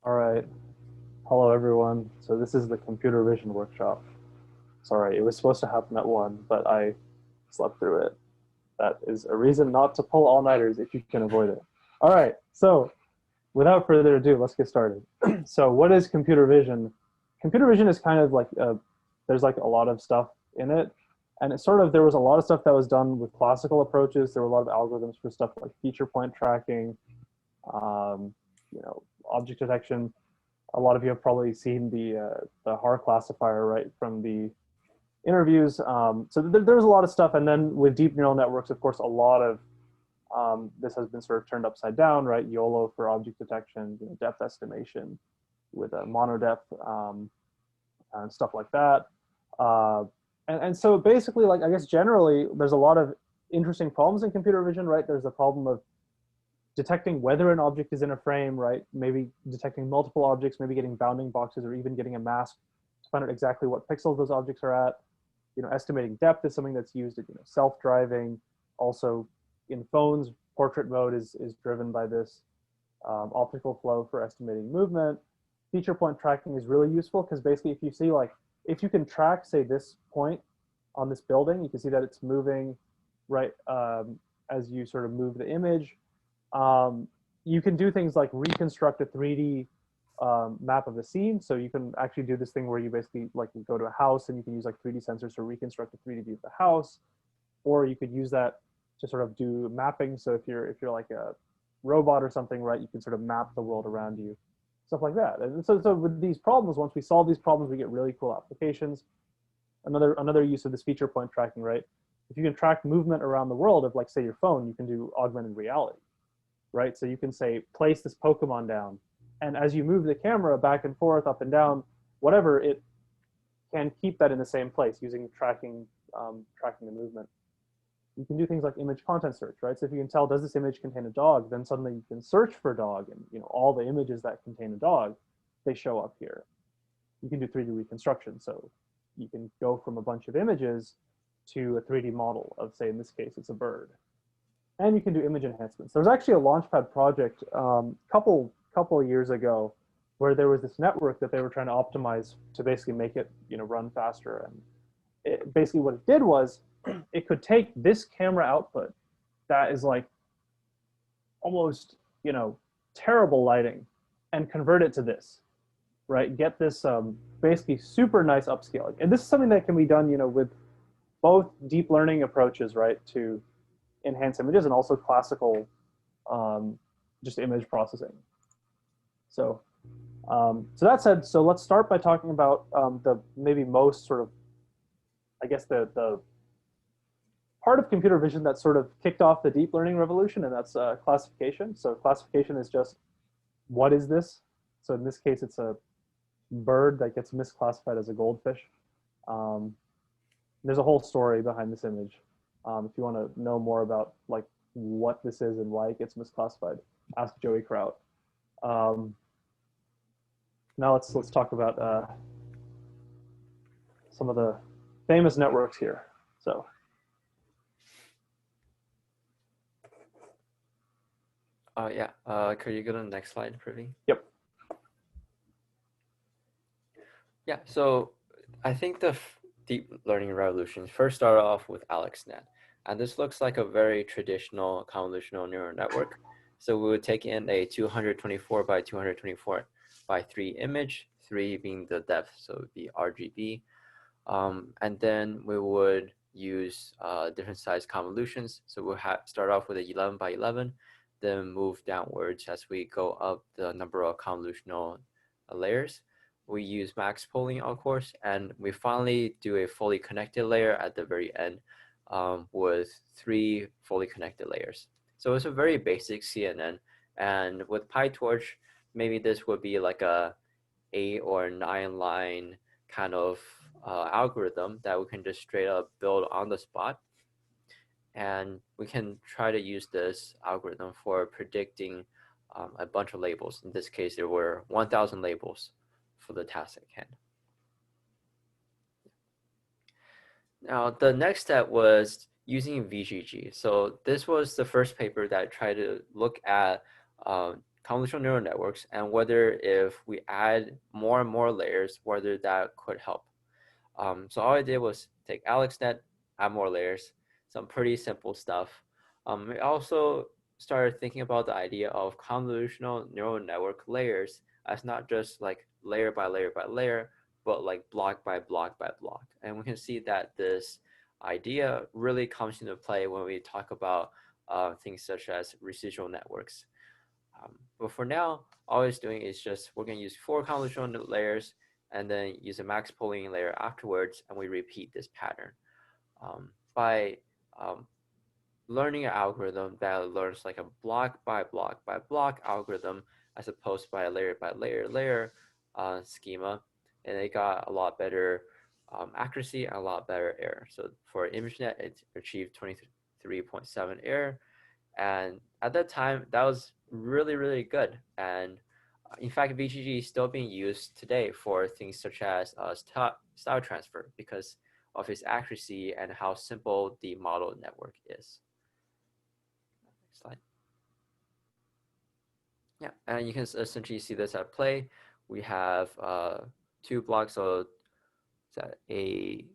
All right. Hello, everyone. So this is the computer vision workshop. Sorry, it was supposed to happen at 1, but I slept through it. That is a reason not to pull all-nighters if you can avoid it. All right. So without further ado, let's get started. So what is computer vision? Computer vision is kind of like, there's like a lot of stuff in it. And it's sort of, there was a lot of stuff that was done with classical approaches. There were a lot of algorithms for stuff like feature point tracking, um, object detection. A lot of you have probably seen the HAR classifier, right, from the interviews. So there's a lot of stuff, and then with deep neural networks, of course, a lot of this has been sort of turned upside down, right? YOLO for object detection, depth estimation with a monodepth and stuff like that. And so basically, like I guess generally, there's a lot of interesting problems in computer vision, right? There's the problem of detecting whether an object is in a frame, right? Maybe detecting multiple objects, maybe getting bounding boxes, or even getting a mask to find out exactly what pixels those objects are at. Estimating depth is something that's used in self-driving. Also, in phones, portrait mode is driven by this. Optical flow for estimating movement. Feature point tracking is really useful because basically, if you see if you can track, say, this point on this building, you can see that it's moving right as you sort of move the image. You can do things like reconstruct a 3D map of a scene. So you can actually do this thing where you basically you go to a house and you can use like 3D sensors to reconstruct a 3D view of the house, or you could use that to sort of do mapping. So if you're like a robot or something, right, you can sort of map the world around you, stuff like that. And so with these problems, once we solve these problems, we get really cool applications. Another use of this feature point tracking, right? If you can track movement around the world of, like, say, your phone, you can do augmented reality, right? So you can say, place this Pokemon down. And as you move the camera back and forth, up and down, whatever, it can keep that in the same place using tracking the movement. You can do things like image content search, right? So if you can tell, does this image contain a dog, then suddenly you can search for dog, and all the images that contain a dog, they show up here. You can do 3D reconstruction. So you can go from a bunch of images to a 3D model of, say, in this case, it's a bird. And you can do image enhancements. There's actually a Launchpad project couple of years ago where there was this network that they were trying to optimize to basically make it run faster. And basically what it did was it could take this camera output that is like almost terrible lighting and convert it to this, right? Get this basically super nice upscaling. And this is something that can be done with both deep learning approaches, right, to enhance images, and also classical just image processing. So so that said, so let's start by talking about the maybe most sort of, I guess, the part of computer vision that sort of kicked off the deep learning revolution, and that's classification. So classification is just, what is this? So in this case, it's a bird that gets misclassified as a goldfish. There's a whole story behind this image. If you want to know more about like what this is and why it gets misclassified, ask Joey Kraut. Now let's talk about some of the famous networks here. So yeah, could you go to the next slide, Privy? yep. Yeah, so I think the deep learning revolution first started off with AlexNet. And this looks like a very traditional convolutional neural network. So we would take in a 224 by 224 by 3 image, 3 being the depth, so it would be RGB. And then we would use different size convolutions. So we'll start off with an 11 by 11, then move downwards as we go up the number of convolutional layers. We use max pooling, of course, and we finally do a fully connected layer at the very end with 3 fully connected layers. So it's a very basic CNN, and with PyTorch, maybe this would be like a 8 or 9 line kind of algorithm that we can just straight up build on the spot. And we can try to use this algorithm for predicting a bunch of labels. In this case, there were 1,000 labels for the task at hand. Now, the next step was using VGG. So this was the first paper that tried to look at convolutional neural networks and whether if we add more and more layers, whether that could help. So all I did was take AlexNet, add more layers, some pretty simple stuff. We also started thinking about the idea of convolutional neural network layers as not just like layer by layer by layer, but like block by block by block. And we can see that this idea really comes into play when we talk about things such as residual networks. But for now, all it's doing is just we're going to use 4 convolutional layers and then use a max pooling layer afterwards, and we repeat this pattern. By learning an algorithm that learns like a block by block by block algorithm as opposed to by a layer by layer schema, and it got a lot better accuracy and a lot better error. So for ImageNet, it achieved 23.7 error, and at that time that was really, really good. And in fact, VGG is still being used today for things such as style transfer because of its accuracy and how simple the model network is. Next slide. Yeah, and you can essentially see this at play. We have 2 blocks, so a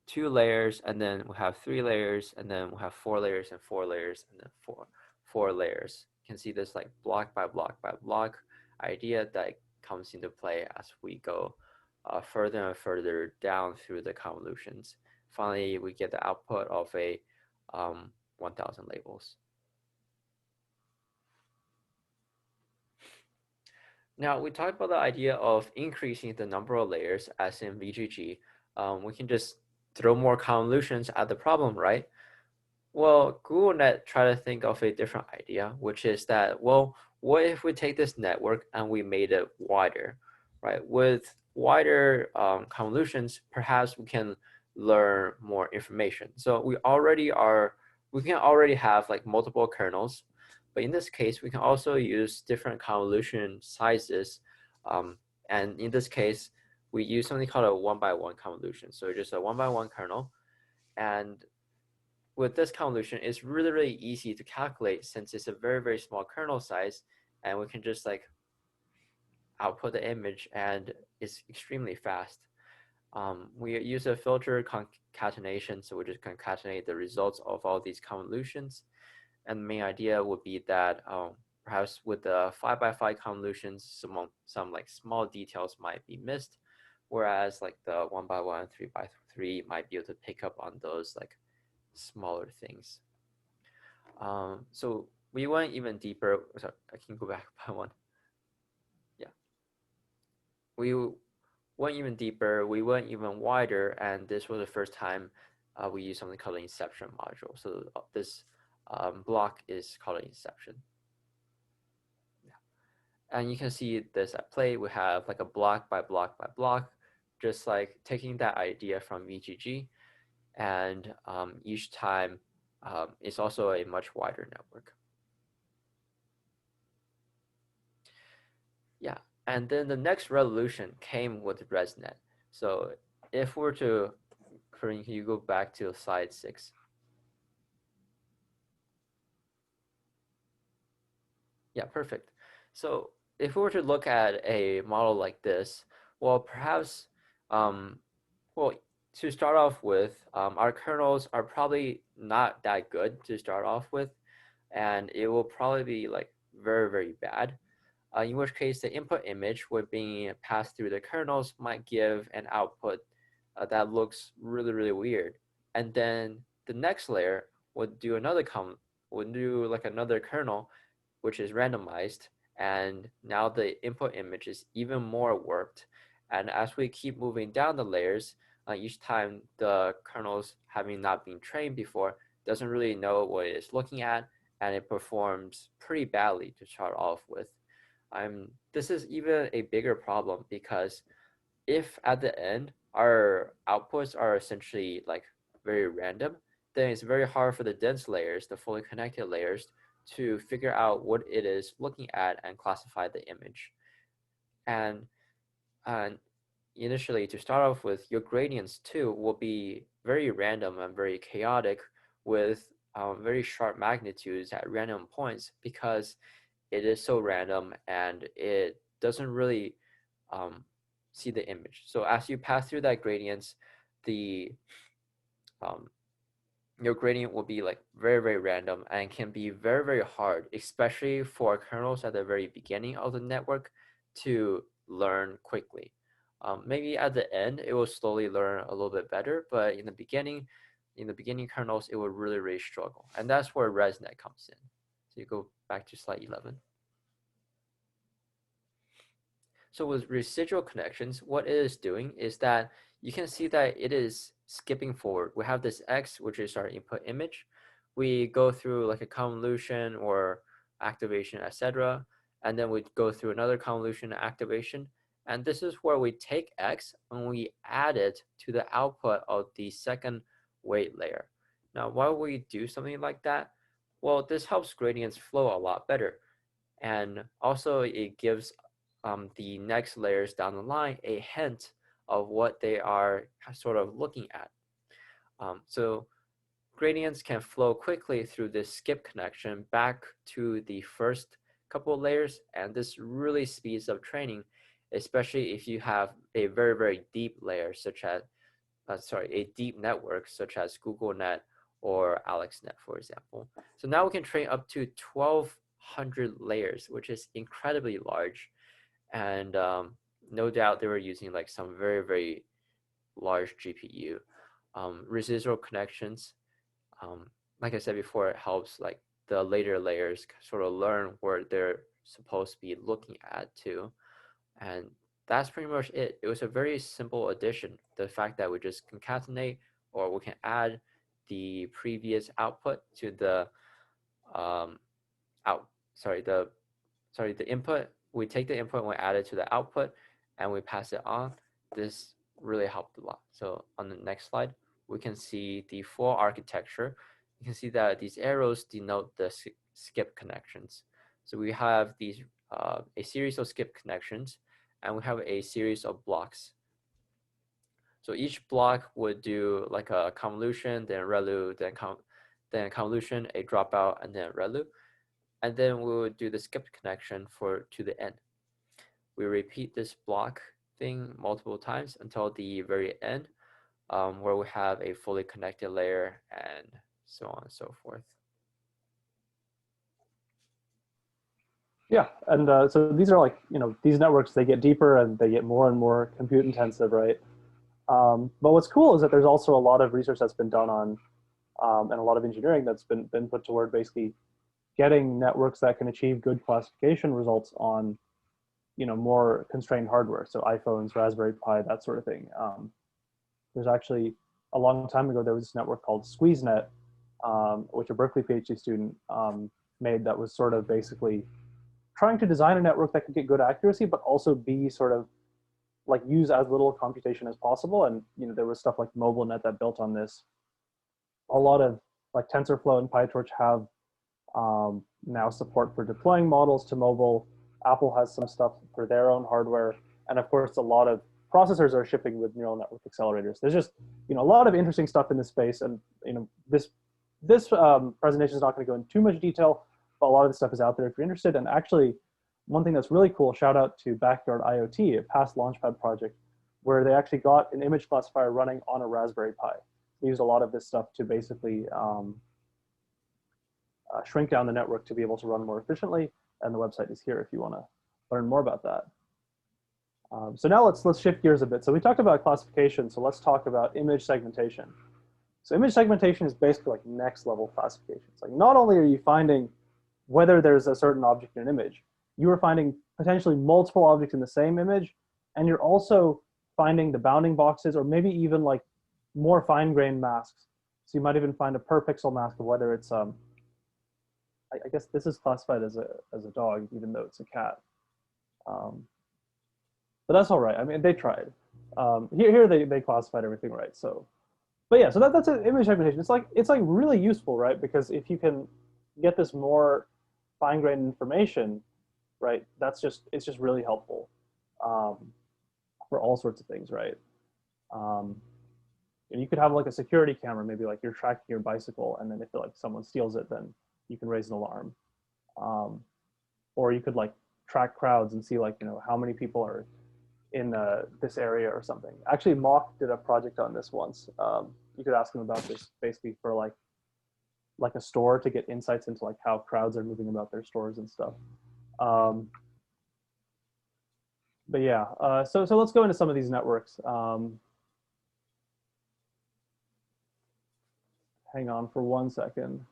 2 layers, and then we have 3 layers, and then we have 4 layers and 4 layers, and then four layers. You can see this like block by block by block idea that comes into play as we go further and further down through the convolutions. Finally, we get the output of a 1000 labels. Now, we talked about the idea of increasing the number of layers as in VGG. We can just throw more convolutions at the problem, right? Well, GoogleNet tried to think of a different idea, which is that, well, what if we take this network and we made it wider, right? With wider convolutions, perhaps we can learn more information. So we can already have like multiple kernels, but in this case, we can also use different convolution sizes. And in this case, we use something called a 1x1 convolution. So just a 1x1 kernel. And with this convolution, it's really, really easy to calculate since it's a very, very small kernel size, and we can just like output the image, and it's extremely fast. We use a filter concatenation, so we just concatenate the results of all these convolutions. And the main idea would be that perhaps with the 5x5 convolutions, some like small details might be missed, whereas like the 1x1, 3x3 might be able to pick up on those like smaller things. So we went even deeper. Sorry, I can go back by one. Yeah. We went even deeper. We went even wider, and this was the first time we used something called an inception module. So this block is called an inception. Yeah. And you can see this at play. We have like a block by block by block, just like taking that idea from VGG, and each time it's also a much wider network. Yeah, and then the next revolution came with ResNet. So if we're to, can you go back to slide 6? Yeah, perfect. So if we were to look at a model like this, well, perhaps, well, to start off with, our kernels are probably not that good to start off with, and it will probably be like very, very bad. In which case the input image when being passed through the kernels might give an output that looks really, really weird. And then the next layer would do another another kernel, which is randomized. And now the input image is even more warped. And as we keep moving down the layers, each time the kernels having not been trained before doesn't really know what it is looking at, and it performs pretty badly to start off with. This is even a bigger problem because if at the end our outputs are essentially like very random, then it's very hard for the dense layers, the fully connected layers, to figure out what it is looking at and classify the image. And initially, to start off with, your gradients too will be very random and very chaotic with very sharp magnitudes at random points, because it is so random and it doesn't really um, see the image. So as you pass through that gradients, the um, your gradient will be like very, very random and can be very, very hard, especially for kernels at the very beginning of the network to learn quickly. Maybe at the end, it will slowly learn a little bit better, but in the beginning kernels, it will really, really struggle. And that's where ResNet comes in. So you go back to slide 11. So with residual connections, what it is doing is that you can see that it is skipping forward. We have this X, which is our input image. We go through like a convolution or activation, etc. And then we go through another convolution activation. And this is where we take X and we add it to the output of the second weight layer. Now, why would we do something like that? Well, this helps gradients flow a lot better. And also it gives the next layers down the line a hint of what they are sort of looking at. So gradients can flow quickly through this skip connection back to the first couple of layers, and this really speeds up training, especially if you have a very, very deep layer such as, a deep network such as GoogleNet or AlexNet, for example. So now we can train up to 1,200 layers, which is incredibly large. And no doubt they were using like some very, very large GPU. Residual connections, like I said before, it helps like the later layers sort of learn where they're supposed to be looking at too. And that's pretty much it. It was a very simple addition. The fact that we just concatenate or we can add the previous output to the the input. We take the input and we add it to the output and we pass it on. This really helped a lot. So on the next slide, we can see the full architecture. You can see that these arrows denote the skip connections. So we have these a series of skip connections and we have a series of blocks. So each block would do like a convolution, then ReLU, then convolution, a dropout, and then ReLU. And then we would do the skipped connection to the end. We repeat this block thing multiple times until the very end, where we have a fully connected layer and so on and so forth. Yeah, and so these are like, these networks, they get deeper and they get more and more compute intensive, right? But what's cool is that there's also a lot of research that's been done on, and a lot of engineering that's been put toward basically getting networks that can achieve good classification results on, more constrained hardware. So iPhones, Raspberry Pi, that sort of thing. There's actually, a long time ago, there was this network called SqueezeNet, which a Berkeley PhD student made, that was sort of basically trying to design a network that could get good accuracy, but also be sort of like use as little computation as possible. And there was stuff like MobileNet that built on this. A lot of like TensorFlow and PyTorch have now support for deploying models to mobile. Apple has some stuff for their own hardware, and of course, a lot of processors are shipping with neural network accelerators. There's just a lot of interesting stuff in this space, and this presentation is not going to go into too much detail, but a lot of the stuff is out there if you're interested. And actually, one thing that's really cool, shout out to Backyard IoT, a past Launchpad project, where they actually got an image classifier running on a Raspberry Pi. They used a lot of this stuff to basically shrink down the network to be able to run more efficiently. And the website is here if you want to learn more about that. So now let's shift gears a bit. So we talked about classification, so let's talk about image segmentation. So image segmentation is basically like next level classification. It's like not only are you finding whether there's a certain object in an image, you are finding potentially multiple objects in the same image, and you're also finding the bounding boxes, or maybe even like more fine-grained masks. So you might even find a per pixel mask of whether it's I guess this is classified as a dog, even though it's a cat. But that's all right. I mean, they tried. Here they classified everything right. So, but yeah, so that's an image segmentation. It's like really useful, right? Because if you can get this more fine-grained information, right, it's just really helpful for all sorts of things, right? And you could have like a security camera, maybe like you're tracking your bicycle, and then if like someone steals it, then you can raise an alarm. or you could like track crowds and see like how many people are in this area or something. Actually, Mock did a project on this once. You could ask him about this basically for like a store to get insights into like how crowds are moving about their stores and stuff. Um, but yeah, so let's go into some of these networks. Hang on for 1 second.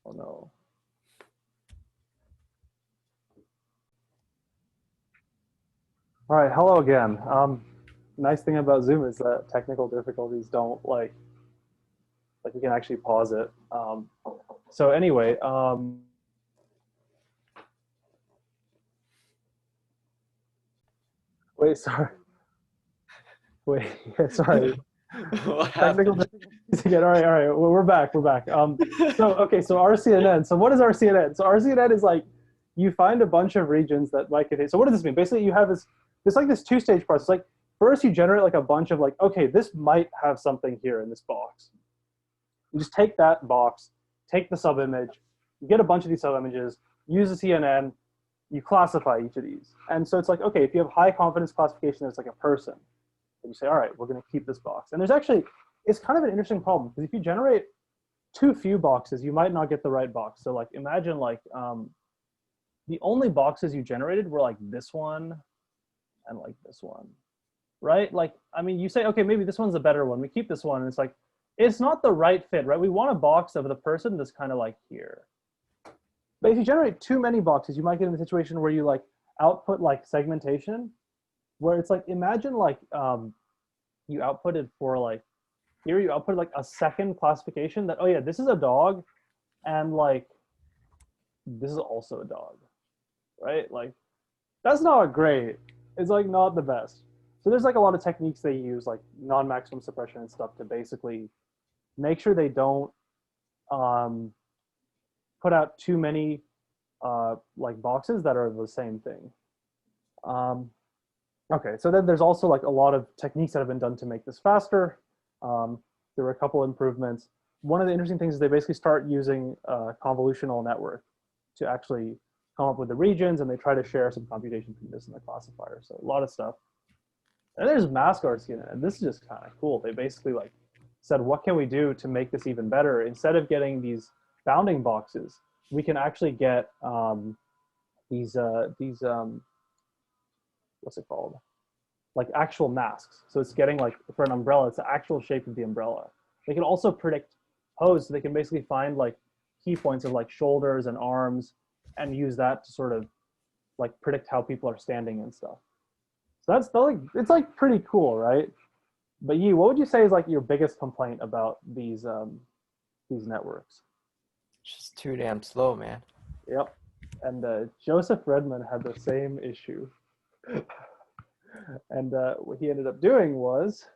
Oh no. All right, hello again. Nice thing about Zoom is that technical difficulties don't like you can actually pause it. So anyway, wait, sorry, wait, yeah, sorry. What Technical happened? difficulties again. All right, well, we're back, we're back. So okay, so RCNN. So what is RCNN? So RCNN is like you find a bunch of regions that might contain. So what does this mean? Basically, you have this like this two-stage process. Like first, you generate like a bunch of like, okay, this might have something here in this box. You just take that box, take the subimage, you get a bunch of these subimages, use the CNN, you classify each of these. And so it's like, okay, if you have high confidence classification, there's like a person. And you say, all right, we're going to keep this box. And there's actually, it's kind of an interesting problem because if you generate too few boxes, you might not get the right box. So like imagine like the only boxes you generated were like this one and like this one, right? Like, I mean, you say, okay, maybe this one's a better one. We keep this one. And it's like, it's not the right fit, right? We want a box of the person that's kind of like here. But if you generate too many boxes, you might get in a situation where you like output like segmentation, where it's like, imagine like you outputted for like, here you output like a second classification that, oh yeah, this is a dog and like, this is also a dog, right? Like, that's not great. It's like not the best. So there's like a lot of techniques they use, like non-maximum suppression and stuff, to basically make sure they don't um, put out too many like boxes that are the same thing. Um, okay, so then there's also like a lot of techniques that have been done to make this faster. There were a couple improvements. One of the interesting things is they basically start using a convolutional network to actually come up with the regions, and they try to share some computation between this and the classifier. So a lot of stuff. And there's mask RCNN, and this is just kind of cool. They basically like said, what can we do to make this even better? Instead of getting these bounding boxes, we can actually get these what's it called? Like actual masks. So it's getting like for an umbrella, it's the actual shape of the umbrella. They can also predict pose. So they can basically find like key points of like shoulders and arms and use that to sort of like predict how people are standing and stuff. So that's like it's like pretty cool, right? But you, what would you say is like your biggest complaint about these networks? Just too damn slow, man. Yep. And Joseph Redman had the same issue. And what he ended up doing was,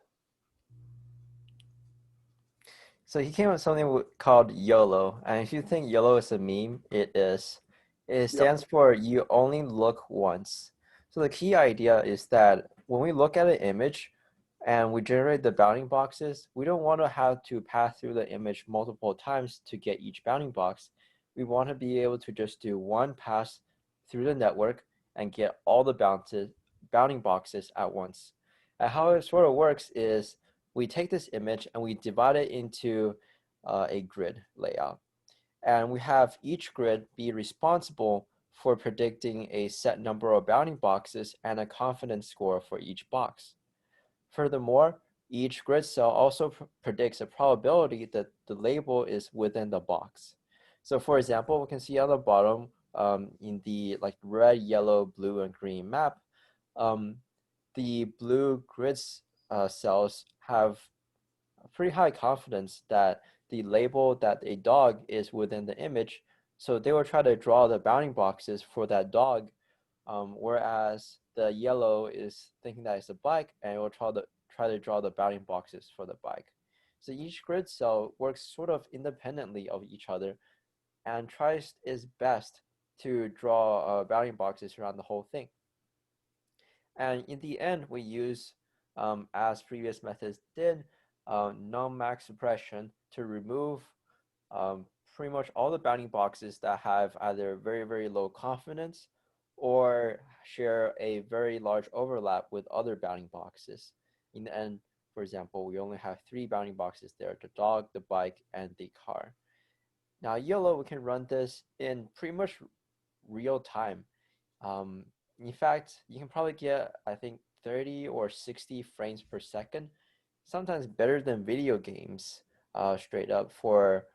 So he came up with something called YOLO, and if you think YOLO is a meme, it is. It yep, stands for you only look once. So the key idea is that when we look at an image and we generate the bounding boxes, we don't want to have to pass through the image multiple times to get each bounding box. We want to be able to just do one pass through the network and get all the bounding boxes at once. And how it sort of works is we take this image and we divide it into a grid layout. And we have each grid be responsible for predicting a set number of bounding boxes and a confidence score for each box. Furthermore, each grid cell also predicts a probability that the label is within the box. So for example, we can see on the bottom in the like red, yellow, blue, and green map, um, the blue grids cells have a pretty high confidence that the label that a dog is within the image. So they will try to draw the bounding boxes for that dog, whereas the yellow is thinking that it's a bike and it will try to draw the bounding boxes for the bike. So each grid cell works sort of independently of each other and tries its best to draw bounding boxes around the whole thing. And in the end, we use, as previous methods did, non-max suppression to remove pretty much all the bounding boxes that have either very, very low confidence or share a very large overlap with other bounding boxes. In the end, for example, we only have 3 bounding boxes there: the dog, the bike, and the car. Now, YOLO, we can run this in pretty much real time. Um, in fact, you can probably get, I think, 30 or 60 frames per second, sometimes better than video games, straight up for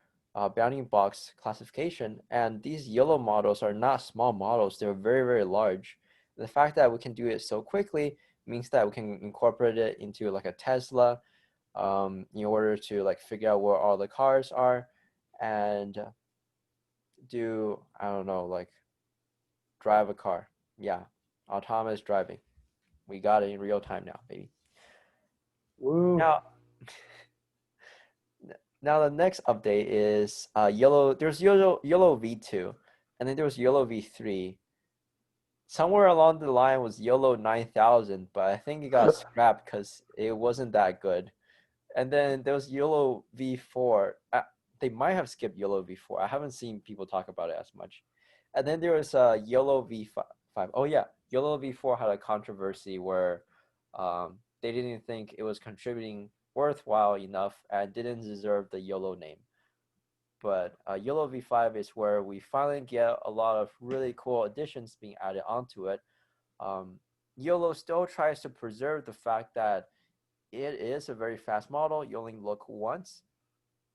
bounding box classification. And these YOLO models are not small models, they're very, very large. The fact that we can do it so quickly means that we can incorporate it into like a Tesla, in order to like figure out where all the cars are and do, I don't know, like drive a car. Yeah, autonomous driving. We got it in real time now, baby. Woo. Now, now the next update is YOLO. There's YOLO V2, and then there was YOLO V3. Somewhere along the line was YOLO 9000, but I think it got scrapped because it wasn't that good. And then there was YOLO V4. They might have skipped YOLO V4. I haven't seen people talk about it as much. And then there was YOLO V5. Oh yeah, YOLO V4 had a controversy where they didn't think it was contributing worthwhile enough and didn't deserve the YOLO name. But YOLO V5 is where we finally get a lot of really cool additions being added onto it. YOLO still tries to preserve the fact that it is a very fast model. You only look once,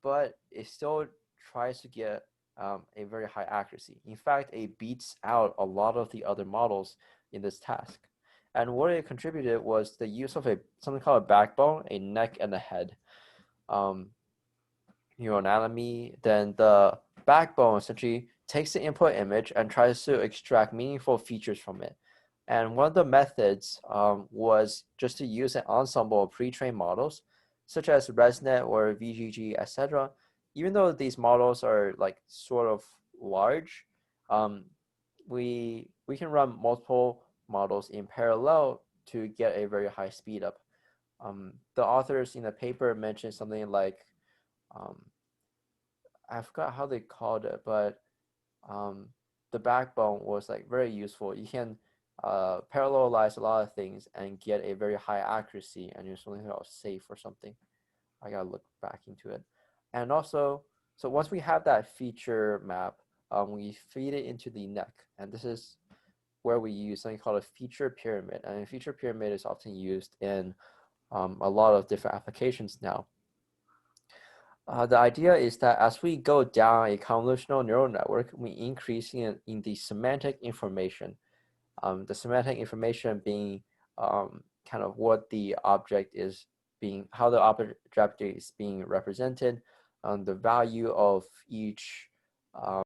but it still tries to get a very high accuracy. In fact, it beats out a lot of the other models in this task. And what it contributed was the use of something called a backbone, a neck, and a head. Neuroanatomy, then the backbone essentially takes the input image and tries to extract meaningful features from it. And one of the methods was just to use an ensemble of pre-trained models, such as ResNet or VGG, etc. Even though these models are like sort of large, we can run multiple models in parallel to get a very high speed up. The authors in the paper mentioned something like, I forgot how they called it, but the backbone was like very useful. You can parallelize a lot of things and get a very high accuracy, and you're something called safe or something. I gotta look back into it. And also, so once we have that feature map, we feed it into the neck, and this is where we use something called a feature pyramid. And a feature pyramid is often used in a lot of different applications now. The idea is that as we go down a convolutional neural network, we increase in the semantic information. The semantic information being kind of what the object is being, how the object is being represented, the value of each